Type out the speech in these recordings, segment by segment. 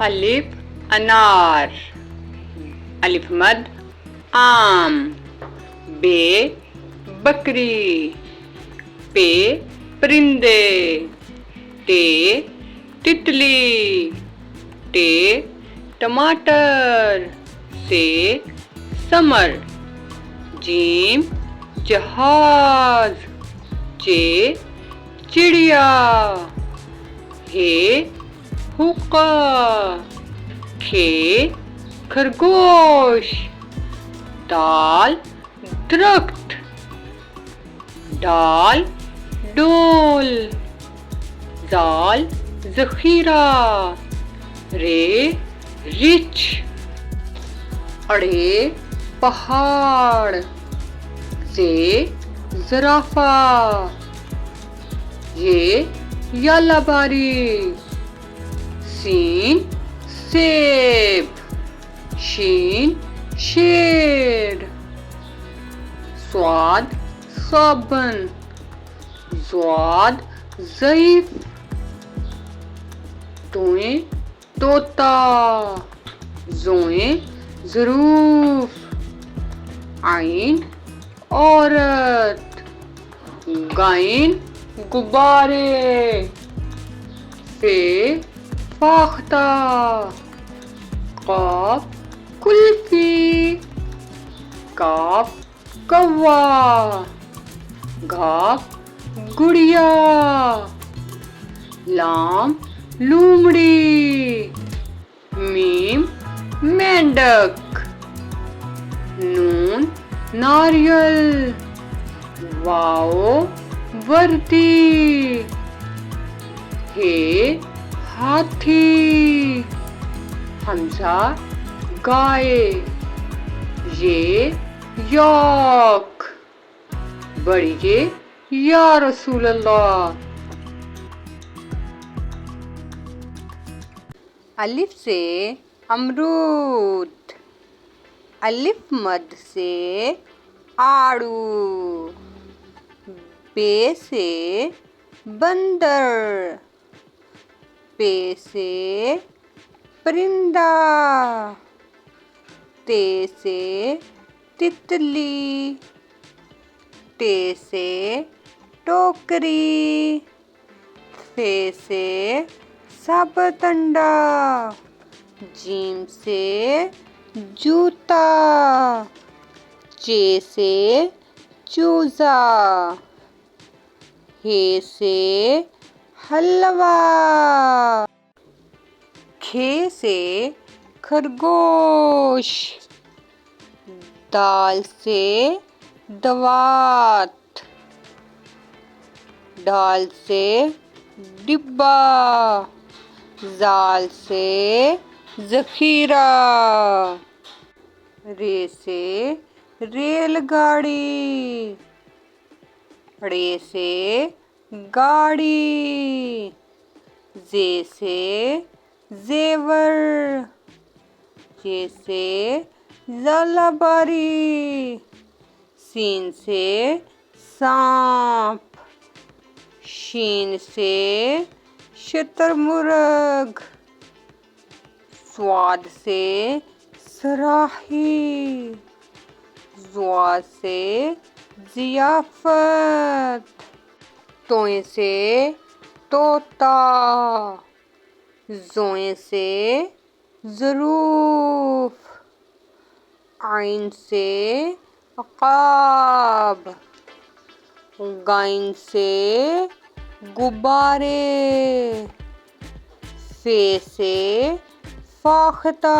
अलिफ अनार, अलिफ मद आम, बे बकरी, पे परिंदे, टे तितली, टे टमाटर, से समर, जीम जहाज, चे चिड़िया, हे हुक्का, खे खरगोश, दाल दरख्त, डाल डोल, जाल जखीरा, रे रिछ, अड़े पहाड़, से ज़राफ़ा, ये यालाबारी, सीन सेब, शीन शेर, स्वाद साबन, ज़्वाद ज़ईफ़, तोए तोता, ज़ोए ज़रूफ, आइन औरत, गाइन गुब्बारे, फे फाख्ता, काफ कुल्फी, काफ कौवा, घाफ गुड़िया, लाम लूमड़ी, मीम मेंढक, नून नारियल, वाओ वर्दी, हे हाथी, हमजा गाय, ये यॉक, बढ़िए या रसूल अल्लाह। अलिफ से अमरूद, अलिफ मद से आड़ू, बे से बंदर, पे से परिंदा, ते से तितली, टे से टोकरी, फे से साबुत अंडा, जीम से जूता, चे से चूजा, हे से हलवा, खे से खरगोश, दाल से दवात, डाल से डिब्बा, जाल से जखीरा, रे से रेलगाड़ी, रे से गाड़ी, जे से जेवर, जे से जलाबारी, सीन से सांप, शीन से शुतुरमुर्ग, स्वाद से सराही, ज़्वाद से ज़ियाफ़त, तोए से तोता, ज़ोए से ज़रूफ, आइन से अक़ाब, गाइन से गुब्बारे, फे से फाख्ता,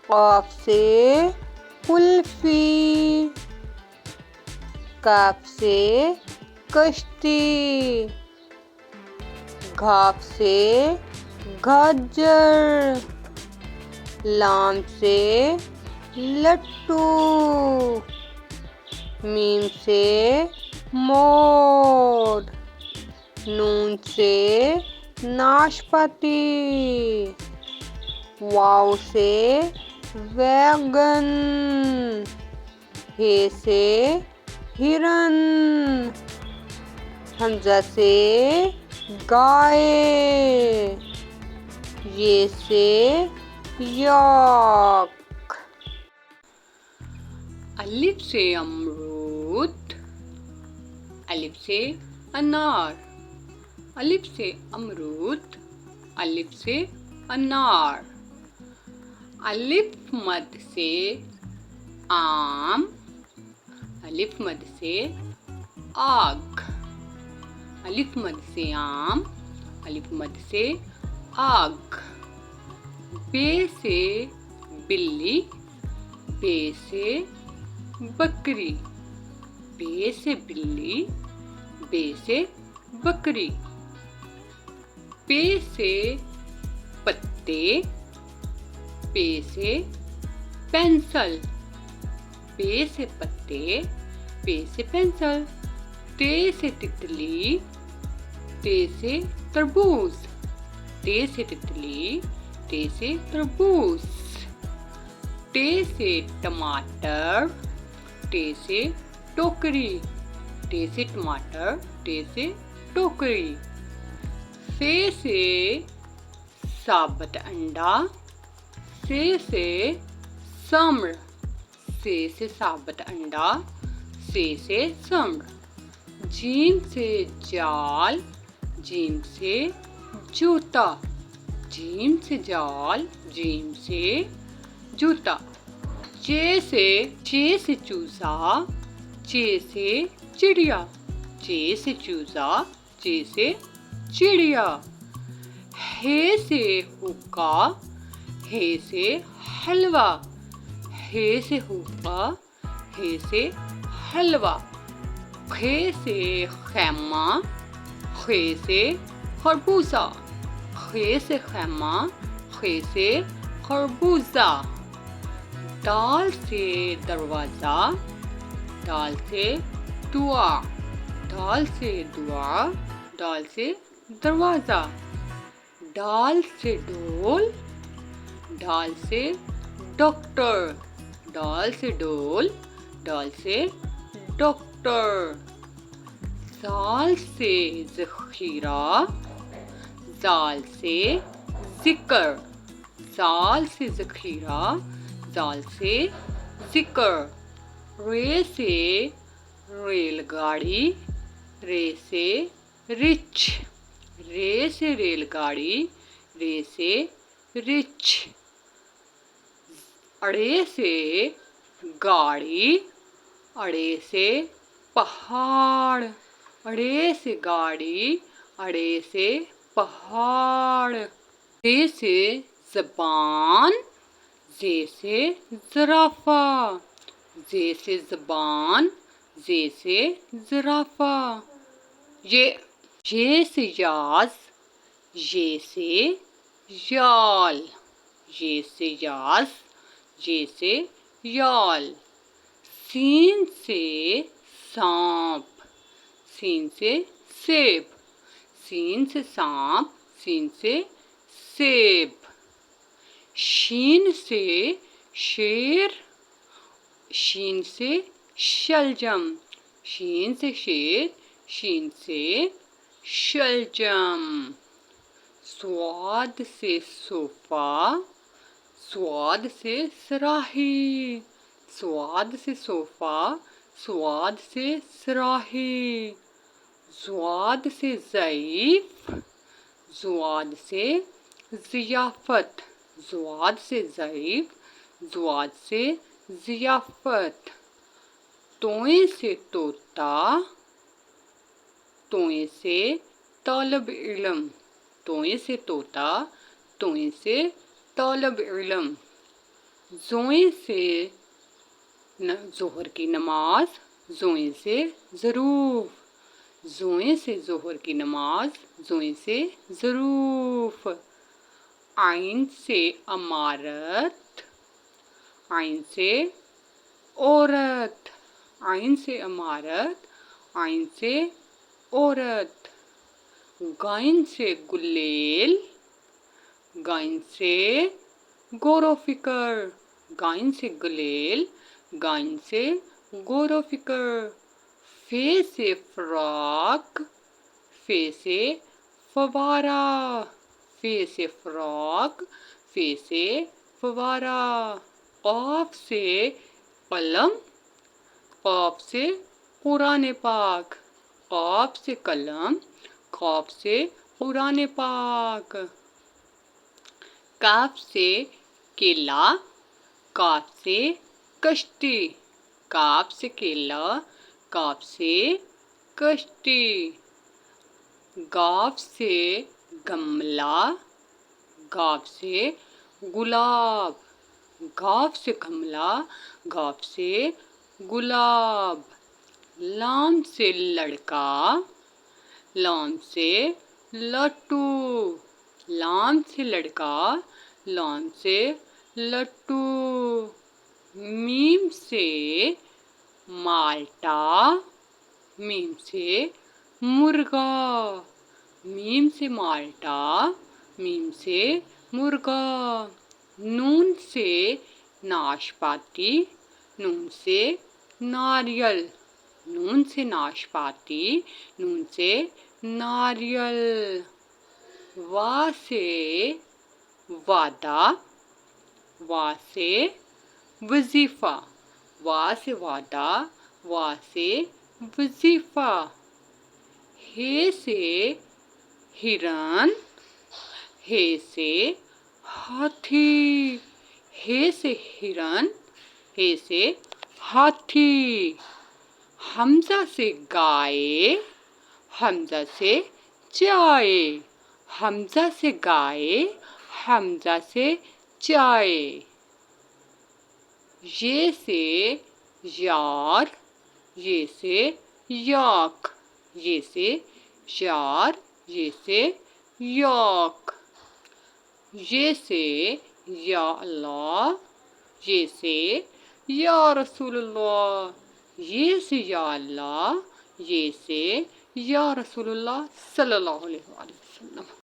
क़ाफ से कुल्फी, काफ से कश्ती, घाफ से गाजर, लाम से लट्टू, मीम से मोर, नून से नाशपाती, वाव से वैगन, हे से हिरन, हमजा से गाय, ये से यॉक। अलिफ से अमरूद, अलिफ से अनार, अलिफ से अमरूद, अलिफ से अनार। अलिफ मद से आम, अलिफ मद से आग, अलिफ मद से आम, अलिफ मद से आग। बे से बिल्ली, बे से बकरी, बे से बिल्ली, बे से बकरी। पे से पत्ते, पे से पेंसिल, पे से पत्ते, पे से पेंसिल। ते से तितली, ते से तरबूज, ते से तितली, ते से तरबूज। टे से टमाटर, टे से टोकरी, टे से टमाटर, टे से टोकरी। से साबुत अंडा, से समर, से साबुत अंडा, से समर। जीम से जाल, जीम से जूता, जीम से जाल, जीम से जूता। चे से चूजा, चे से चिड़िया, चे से चूजा, चे से चिड़िया। हे से हुक्का, हे से हलवा, हे से हुक्का, हे से हलवा। खे से खैमा, खे से खरबूजा, खे से खैमा, खे से खरबूजा। दाल से दरवाज़ा, दाल से दुआ, दाल से दुआ, दाल से दरवाज़ा। डाल से ढोल, डाल से डॉक्टर, डाल से ढोल, डाल से डॉक्टर। जाल से ज़ख़ीरा, जाल से ज़िक्र, जाल से ज़ख़ीरा, जाल से ज़िक्र। रे से रेलगाड़ी, रे से रिच, रे से रेलगाड़ी, रे से रिच। अड़े से गाड़ी, अड़े से पहाड़, अड़े से गाड़ी, अड़े से पहाड़। जे से ज़बान, जे से ज़राफ़ा, जे से ज़बान, जे से ज़राफ़ा। ये से याज़, ये से याल, ये से याज़, ये से याल। सीन से सांप, सीन से सेब, सीन से सांप, सीन से सेब। शीन से शेर, शीन से शलजम, शीन से शेर, शीन से शलजम। स्वाद से सोफा, स्वाद से सराही, स्वाद से सोफा, स्वाद से सराही। ज़्वाद से ज़ईफ़, ज़्वाद से ज़ियाफ़त, ज़्वाद से ज़ईफ़, ज़्वाद से ज़ियाफ़त। तोए से तोता, तोए से तालब इल्म, तोए से तोता, तोए से तालब इल्म। ज़ोए से ज़ोहर की नमाज, ज़ोए से ज़रूफ़, ज़ोए से ज़ोहर की नमाज, ज़ोए से ज़रूफ़। आइन से अमारत, आइन से औरत, आइन से अमारत, आइन से औरत। गाइन से गुलेल, गाइन से गौरो-फ़िक्र, गाइन से गुलेल, गाइन से गौरो-फ़िक्र। फे से फ़्रॉक, फे से फवारा, फे से फ्रॉक, फे से फवारा। क़ाफ से कलम, क़ाफ से कुरान पाक। क़ाफ से कलम, क़ाफ से कुरान पाक। काफ से केला, काफ से कश्ती। काफ से केला, काफ से कश्ती। गाफ से गमला, गाफ से गुलाब। गाफ से गमला, गाफ से गुलाब। लाम से लड़का, लाम से लट्टू। लाम से लड़का, लाम से लट्टू। मीम से माल्टा, मीम से मुर्गा। मीम से माल्टा, मीम से मुर्गा। नून से नाशपाती, नून से नारियल। नून से नाशपाती, नून से नारियल। वा से वादा, वा से वजीफा। वा से वादा, वा से वजीफा। हे से हिरन, हे से हाथी। हे से हिरन, हे से हाथी। हमजा से गाय, हमजा से चाय। हमजा से गाय, हमजा से चाय। ये से यार, ये से याक। ये से यार, ये से याक। ये से या अल्लाह, ये से या रसूलुल्लाह। ये से या अल्लाह, ये से या रसूलुल्लाह सल्लल्लाहु अलैहि वसल्लम।